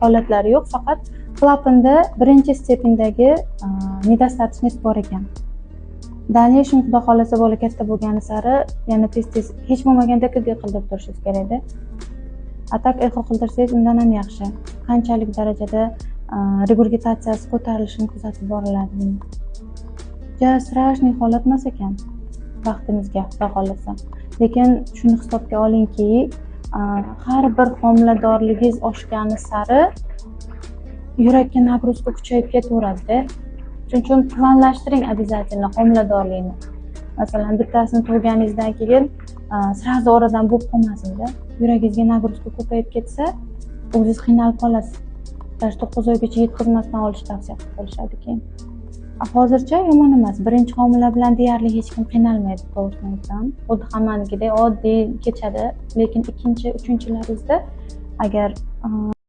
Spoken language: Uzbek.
holatlari yo'q, faqat klapanda birinchi stependagi nedostatочность bor ekan. Dальнейшем xudo xolasa bola katta bo'lgani sari yana tez hech bo'lmaganda EKG qildirib turishingiz kerakda. A tak echo qildirsangiz undan ham yaxshi. Qanchalik darajada regurgitatsiyasi ko'tarilishini kuzatib boriladi. Ja strashniy holat emas ekan vaqtimizga xudo xolasa. Lekin shuni hisobga olingki, har bir homiladorligingiz oshgani sari yurakka nagruzka kuchayib ketaveradi-da. Shuning uchun planlashtiring обязательно homiladorlikni. Masalan, bittasini tug'ganingizdan keyin sразу oradan bo'lib qolmasin-da. Yuragingizga nagruzka ko'payib ketsa, o'zingiz qiynalib qolasiz. Даже 9 oygacha yetkazmasdan olish tavsiya qilib qolishadi keyin. Hozircha yomon emas. Birinchi homila bilan deyarli hech kim qiynalmaydi, to'g'risini aytsam. Xuddi hammanikidek oddiy kechadi, lekin ikkinchi, uchinchilaringizda agar